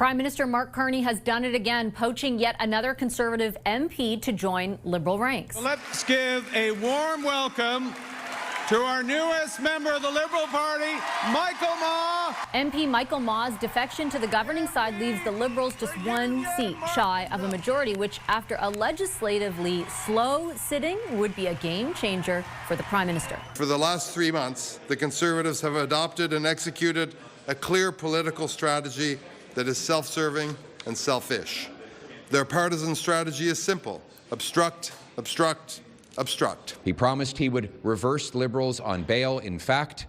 Prime Minister Mark Carney has done it again, poaching yet another Conservative MP to join Liberal ranks. Let's give a warm welcome to our newest member of the Liberal Party, Michael Maw. MP Michael Maw's defection to the governing side leaves the Liberals just one seat shy of a majority, which after a legislatively slow sitting would be a game changer for the Prime Minister. For the last 3 months, the Conservatives have adopted and executed a clear political strategy that is self-serving and selfish. Their partisan strategy is simple: obstruct, obstruct, obstruct. He promised he would reverse Liberals on bail. In fact,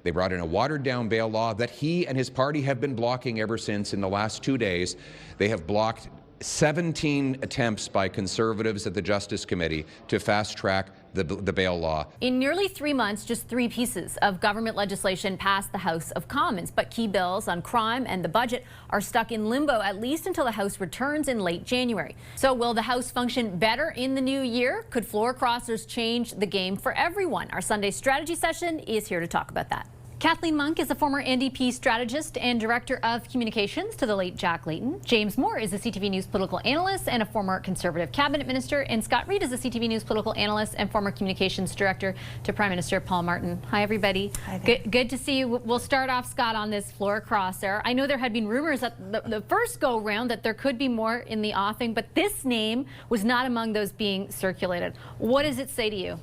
they brought in a watered-down bail law that he and his party have been blocking ever since. In the last 2 days, they have blocked 17 attempts by Conservatives at the Justice Committee to fast-track the bail law. In nearly 3 months, just 3 pieces of government legislation passed the House of Commons, but key bills on crime and the budget are stuck in limbo, at least until the House returns in late January. So will the House function better in the new year? Could floor crossers change the game for everyone? Our Sunday strategy session is here to talk about that. Kathleen Monk is a former NDP strategist and director of communications to the late Jack Layton. James Moore is a CTV News political analyst and a former Conservative cabinet minister. And Scott Reid is a CTV News political analyst and former communications director to Prime Minister Paul Martin. Hi, everybody. Hi there. Good to see you. We'll start off, Scott, on this floor crosser. I know there had been rumors at the first go-round that there could be more in the offing, but this name was not among those being circulated. What does it say to you?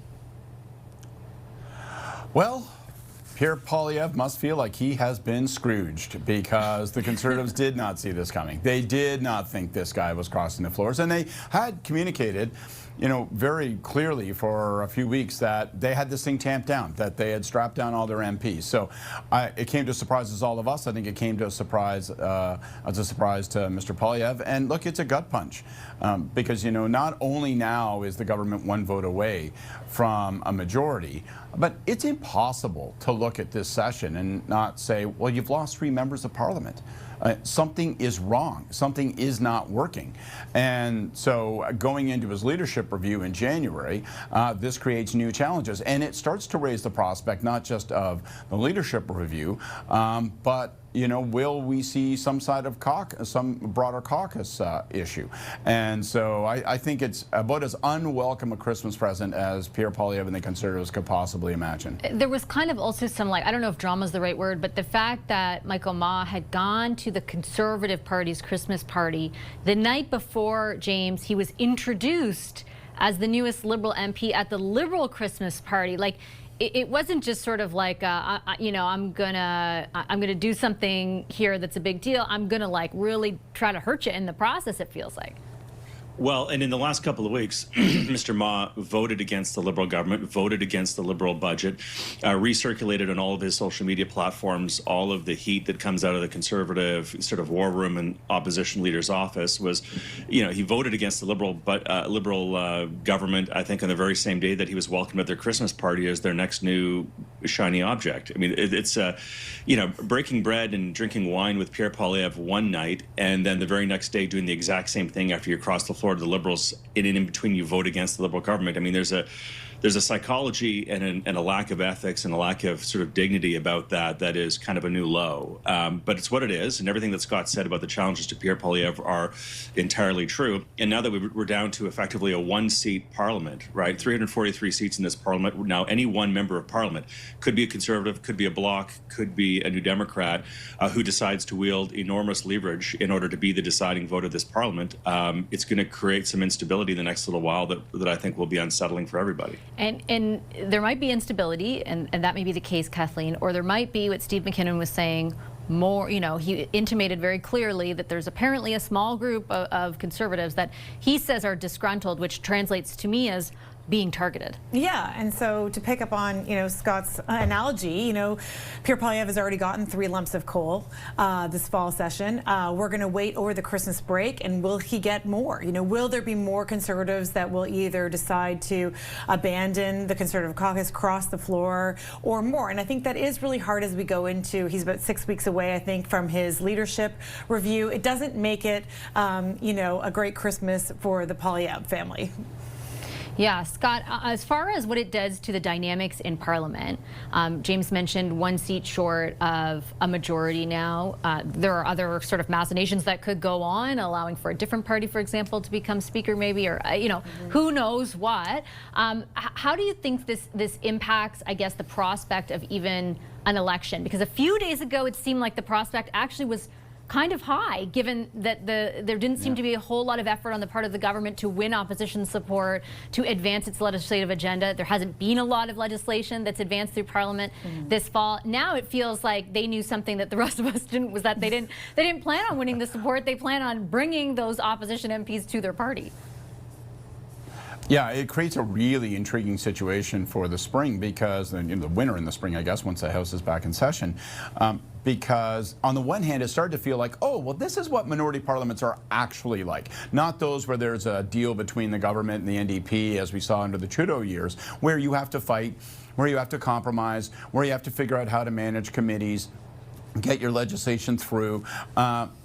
Well, Pierre Poilievre must feel like he has been Scrooged, because the Conservatives did not see this coming. They did not think this guy was crossing the floors, and they had communicated, very clearly for a few weeks that they had this thing tamped down, that they had strapped down all their MPs. So it came to surprise all of us. I think it came to a surprise, to Mr. Poilievre. And look, it's a gut punch, because not only now is the government one vote away from a majority, but it's impossible to look at this session and not say, well, you've lost 3 members of Parliament. Something is wrong. Something is not working. And so going into his leadership review in January, this creates new challenges. And it starts to raise the prospect not just of the leadership review, but will we see some side of some broader caucus issue? And so I think it's about as unwelcome a Christmas present as Pierre Poilievre and the Conservatives could possibly imagine. There was kind of also some, I don't know if drama is the right word, but the fact that Michael Maw had gone to the Conservative Party's Christmas party the night before, James, he was introduced as the newest Liberal MP at the Liberal Christmas party. It wasn't just sort of like, I'm gonna do something here that's a big deal. I'm gonna really try to hurt you in the process, it feels like. Well, and in the last couple of weeks, Mr. Maw voted against the Liberal government, voted against the Liberal budget, recirculated on all of his social media platforms all of the heat that comes out of the Conservative sort of war room and opposition leader's office. Was, he voted against the Liberal government, I think, on the very same day that he was welcomed at their Christmas party as their next new shiny object. I mean, it's breaking bread and drinking wine with Pierre Poilievre one night, and then the very next day doing the exact same thing after you cross the floor to the Liberals, and in between you vote against the Liberal government. I mean, there's a psychology and a lack of ethics and a lack of sort of dignity about that is kind of a new low. But it's what it is, and everything that Scott said about the challenges to Pierre Poilievre are entirely true. And now that we're down to effectively a 1-seat parliament, right? 343 seats in this parliament. Now any one member of parliament could be a Conservative, could be a Bloc, could be a New Democrat who decides to wield enormous leverage in order to be the deciding vote of this parliament. It's going to create some instability in the next little while that I think will be unsettling for everybody. And there might be instability, and that may be the case, Kathleen, or there might be what Steve McKinnon was saying, more, he intimated very clearly that there's apparently a small group of Conservatives that he says are disgruntled, which translates to me as being targeted. Yeah, and so to pick up on Scott's analogy, Pierre Poilievre has already gotten 3 lumps of coal this fall session. We're going to wait over the Christmas break, and will he get more? Will there be more Conservatives that will either decide to abandon the Conservative caucus, cross the floor, or more? And I think that is really hard as we go into, he's about 6 weeks away, I think, from his leadership review. It doesn't make it, a great Christmas for the Poilievre family. Yeah, Scott, as far as what it does to the dynamics in Parliament, James mentioned 1 seat short of a majority now. There are other sort of machinations that could go on, allowing for a different party, for example, to become speaker maybe, or, who knows what. How do you think this impacts, I guess, the prospect of even an election? Because a few days ago, it seemed like the prospect actually was kind of high, given that there didn't seem to be a whole lot of effort on the part of the government to win opposition support, to advance its legislative agenda. There hasn't been a lot of legislation that's advanced through Parliament this fall. Now it feels like they knew something that the rest of us didn't, was that they didn't plan on winning the support. They plan on bringing those opposition MPs to their party. Yeah, it creates a really intriguing situation for the spring, because the winter in the spring, I guess, once the House is back in session. Because on the one hand, it started to feel like, oh, well, this is what minority parliaments are actually like. Not those where there's a deal between the government and the NDP, as we saw under the Trudeau years, where you have to fight, where you have to compromise, where you have to figure out how to manage committees, get your legislation through.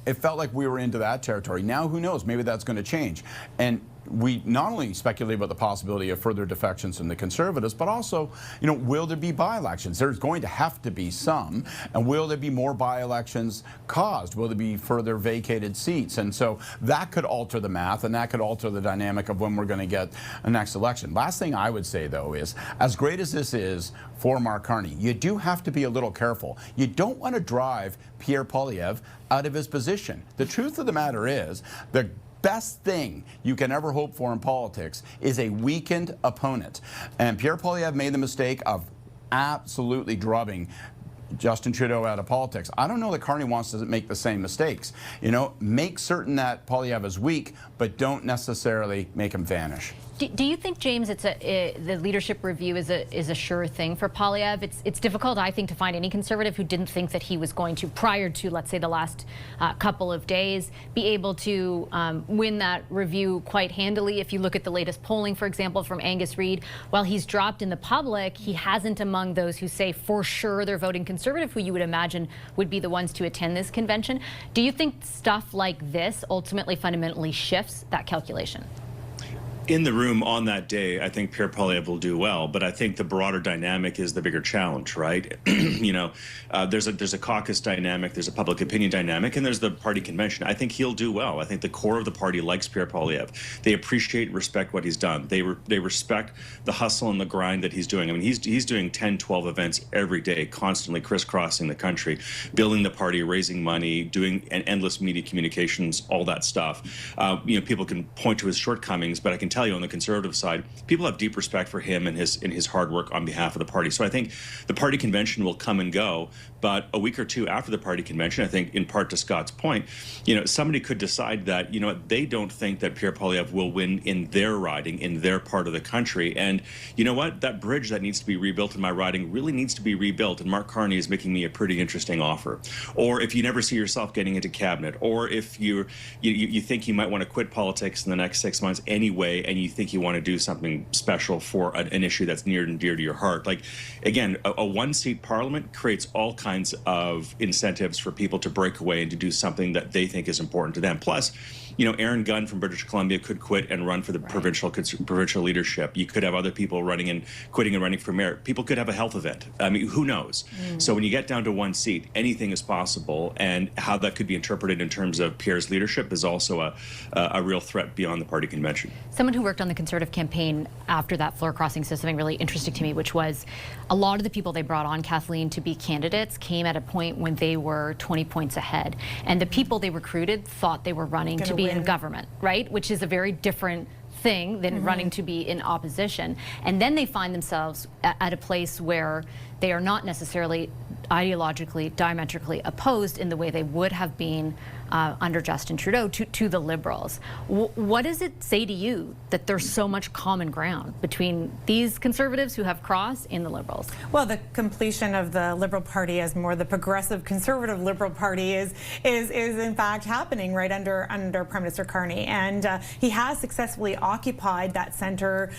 It felt like we were into that territory. Now, who knows? Maybe that's going to change. And we not only speculate about the possibility of further defections from the Conservatives, but also, will there be by-elections? There's going to have to be some. And will there be more by-elections caused? Will there be further vacated seats? And so that could alter the math, and that could alter the dynamic of when we're going to get a next election. Last thing I would say, though, is as great as this is for Mark Carney, you do have to be a little careful. You don't want to drive Pierre Poilievre out of his position. The truth of the matter is, the best thing you can ever hope for in politics is a weakened opponent. And Pierre Poilievre made the mistake of absolutely drubbing Justin Trudeau out of politics. I don't know that Carney wants to make the same mistakes. Make certain that Poilievre is weak, but don't necessarily make him vanish. Do you think, James, the leadership review is a sure thing for Poilievre? It's difficult, I think, to find any Conservative who didn't think that he was going to, prior to, let's say, the last couple of days, be able to win that review quite handily. If you look at the latest polling, for example, from Angus Reid, while he's dropped in the public, he hasn't among those who say for sure they're voting Conservative, who you would imagine would be the ones to attend this convention. Do you think stuff like this ultimately fundamentally shifts that calculation? In the room on that day, I think Pierre Poilievre will do well, but I think the broader dynamic is the bigger challenge, right? There's a caucus dynamic, there's a public opinion dynamic, and there's the party convention. I think he'll do well. I think the core of the party likes Pierre Poilievre. They appreciate and respect what he's done. They respect the hustle and the grind that he's doing. I mean, he's doing 10, 12 events every day, constantly crisscrossing the country, building the party, raising money, doing endless media communications, all that stuff. People can point to his shortcomings, but I can tell you on the Conservative side, people have deep respect for him and his hard work on behalf of the party. So I think the party convention will come and go, but a week or two after the party convention, I think in part to Scott's point, somebody could decide that, they don't think that Pierre Poilievre will win in their riding, in their part of the country. And you know what? That bridge that needs to be rebuilt in my riding really needs to be rebuilt. And Mark Carney is making me a pretty interesting offer. Or if you never see yourself getting into cabinet, or if you think you might want to quit politics in the next 6 months anyway, and you think you want to do something special for an issue that's near and dear to your heart. Like, again, a one-seat parliament creates all kinds of incentives for people to break away and to do something that they think is important to them. Plus, Aaron Gunn from British Columbia could quit and run for the provincial leadership. You could have other people quitting and running for mayor. People could have a health event. I mean, who knows? So when you get down to one seat, anything is possible, and how that could be interpreted in terms of Pierre's leadership is also a real threat beyond the party convention. Someone who worked on the Conservative campaign after that floor crossing said something really interesting to me, which was a lot of the people they brought on, Kathleen, to be candidates came at a point when they were 20 points ahead. And the people they recruited thought they were running to be in government, right? Which is a very different thing than running to be in opposition. And then they find themselves at a place where they are not necessarily ideologically, diametrically opposed in the way they would have been under Justin Trudeau to the Liberals. What does it say to you that there's so much common ground between these Conservatives who have crossed and the Liberals? Well, the completion of the Liberal Party as more the progressive Conservative Liberal Party is in fact happening right under Prime Minister Carney, and he has successfully occupied that center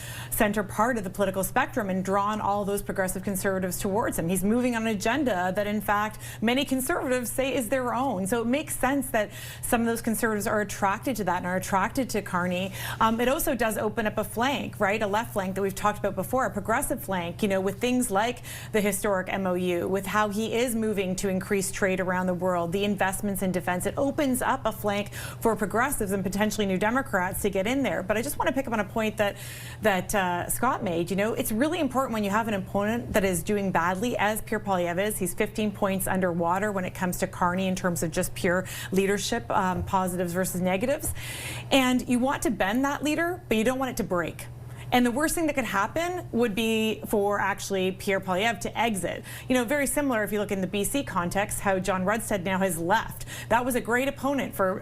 part of the political spectrum and drawn all those progressive Conservatives towards him. He's moving on an agenda that in fact many Conservatives say is their own. So it makes sense that that some of those Conservatives are attracted to that and are attracted to Carney. It also does open up a flank, right? A left flank that we've talked about before, a progressive flank, you know, with things like the historic MOU, with how he is moving to increase trade around the world, the investments in defense. It opens up a flank for progressives and potentially New Democrats to get in there. But I just want to pick up on a point that Scott made. You know, it's really important when you have an opponent that is doing badly, as Pierre Poilievre is. He's 15 points underwater when it comes to Carney in terms of just pure leadership, positives versus negatives. And you want to bend that leader, but you don't want it to break. And the worst thing that could happen would be for actually Pierre Poilievre to exit. You know, very similar if you look in the BC context, how John Rudstead now has left. That was a great opponent for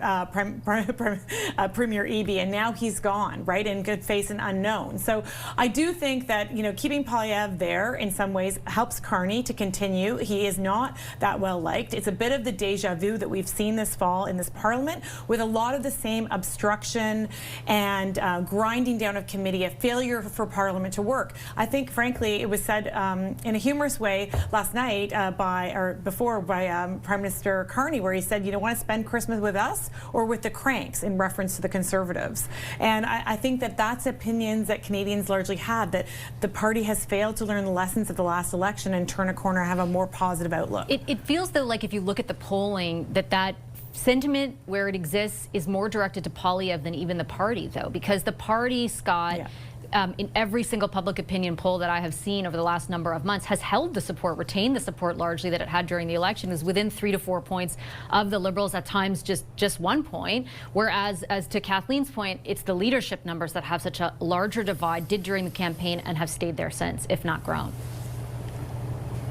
Premier Eby, and now he's gone, right, and could face an unknown. So I do think that, you know, keeping Poilievre there in some ways helps Carney to continue. He is not that well liked. It's a bit of the deja vu that we've seen this fall in this parliament, with a lot of the same obstruction and grinding down of committee, a failure for Parliament to work. I think, frankly, it was said in a humorous way last night by Prime Minister Carney, where he said, you know, want to spend Christmas with us or with the cranks, in reference to the Conservatives. And I think that that's opinions that Canadians largely have, that the party has failed to learn the lessons of the last election and turn a corner and have a more positive outlook. It feels, though, like if you look at the polling, that sentiment where it exists is more directed to Poilievre than even the party, though, because the party, Scott, in every single public opinion poll that I have seen over the last number of months, has held the support, retained the support largely that it had during the election, is within 3 to 4 points of the Liberals, at times just 1 point. Whereas, as to Kathleen's point, it's the leadership numbers that have such a larger divide, did during the campaign, and have stayed there since, if not grown.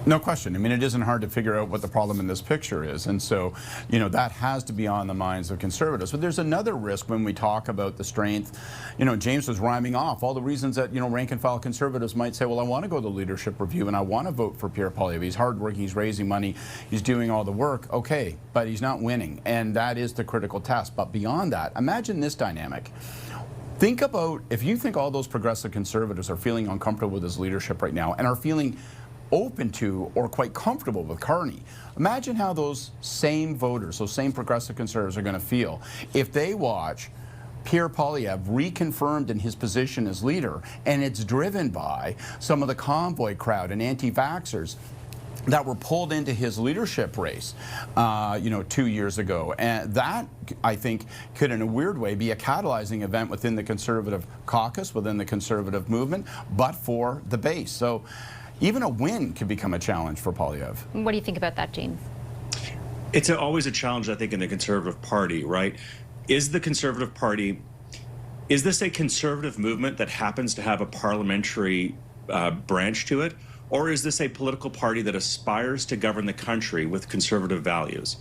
No question. I mean, it isn't hard to figure out what the problem in this picture is. And so, you know, that has to be on the minds of Conservatives. But there's another risk when we talk about the strength. You know, James was rhyming off all the reasons that, you know, rank and file Conservatives might say, well, I want to go to the leadership review and I want to vote for Pierre Poilievre. He's hardworking, he's raising money, he's doing all the work. Okay, but he's not winning. And that is the critical test. But beyond that, imagine this dynamic. Think about, if you think all those progressive Conservatives are feeling uncomfortable with his leadership right now and are feeling open to or quite comfortable with Carney. Imagine how those same voters, those same progressive Conservatives are going to feel if they watch Pierre Poilievre reconfirmed in his position as leader, and it's driven by some of the convoy crowd and anti-vaxxers that were pulled into his leadership race, you know, 2 years ago. And that, I think, could in a weird way be a catalyzing event within the Conservative caucus, within the Conservative movement, but for the base. So even a win could become a challenge for Poilievre. What do you think about that, James? It's always a challenge, I think, in the Conservative Party, right? Is the Conservative Party, is this a Conservative movement that happens to have a parliamentary branch to it? Or is this a political party that aspires to govern the country with conservative values?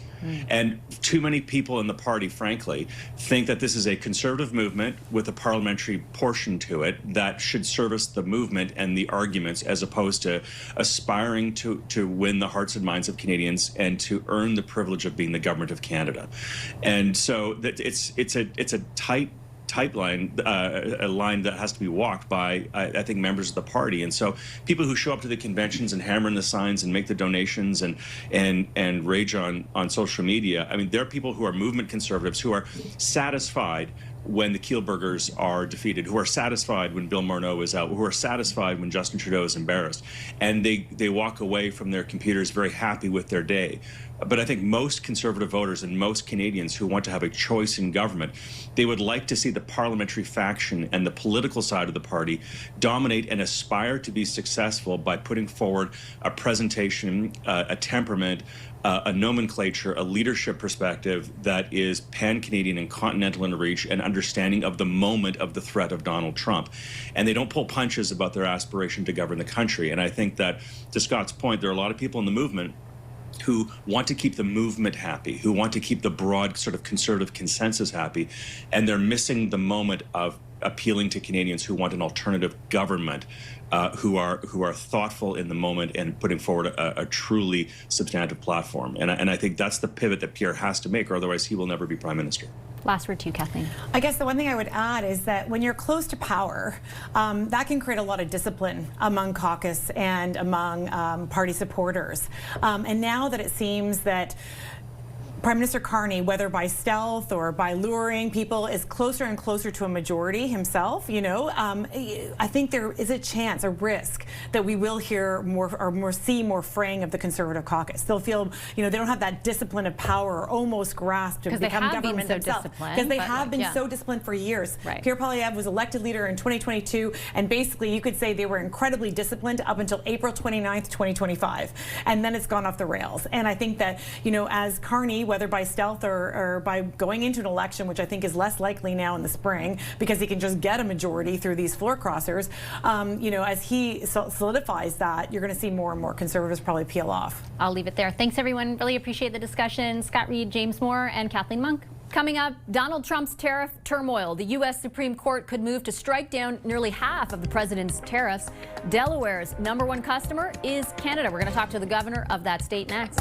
And too many people in the party, frankly, think that this is a conservative movement with a parliamentary portion to it that should service the movement and the arguments, as opposed to aspiring to win the hearts and minds of Canadians and to earn the privilege of being the government of Canada. And so it's a tight line, a line that has to be walked by, I think, members of the party. And so people who show up to the conventions and hammer in the signs and make the donations and rage on social media, I mean, there are people who are movement Conservatives who are satisfied when the Kielburgers are defeated, who are satisfied when Bill Morneau is out, who are satisfied when Justin Trudeau is embarrassed. And they walk away from their computers very happy with their day. But I think most Conservative voters and most Canadians who want to have a choice in government, they would like to see the parliamentary faction and the political side of the party dominate and aspire to be successful by putting forward a presentation, a temperament, a nomenclature, a leadership perspective that is pan-Canadian and continental in reach, and understanding of the moment of the threat of Donald Trump. And they don't pull punches about their aspiration to govern the country. And I think that, to Scott's point, there are a lot of people in the movement who want to keep the movement happy, who want to keep the broad sort of conservative consensus happy, and they're missing the moment of appealing to Canadians who want an alternative government, who are thoughtful in the moment and putting forward a truly substantive platform. And I think that's the pivot that Pierre has to make, or otherwise he will never be Prime Minister. Last word to you, Kathleen. I guess the one thing I would add is that when you're close to power, that can create a lot of discipline among caucus and among party supporters. And now that it seems that Prime Minister Carney, whether by stealth or by luring people, is closer and closer to a majority himself. I think there is a chance, a risk, that we will hear see more fraying of the Conservative caucus. They'll feel, they don't have that discipline of power, or almost grasp to become government themselves. Because they have been so disciplined for years. Right. Pierre Poilievre was elected leader in 2022, and basically you could say they were incredibly disciplined up until April 29th, 2025, and then it's gone off the rails. And I think that, as Carney, whether by stealth or by going into an election, which I think is less likely now in the spring, because he can just get a majority through these floor crossers, as he solidifies that, you're going to see more and more Conservatives probably peel off. I'll leave it there. Thanks, everyone. Really appreciate the discussion. Scott Reid, James Moore, and Kathleen Monk. Coming up, Donald Trump's tariff turmoil. The U.S. Supreme Court could move to strike down nearly half of the president's tariffs. Delaware's #1 customer is Canada. We're going to talk to the governor of that state next.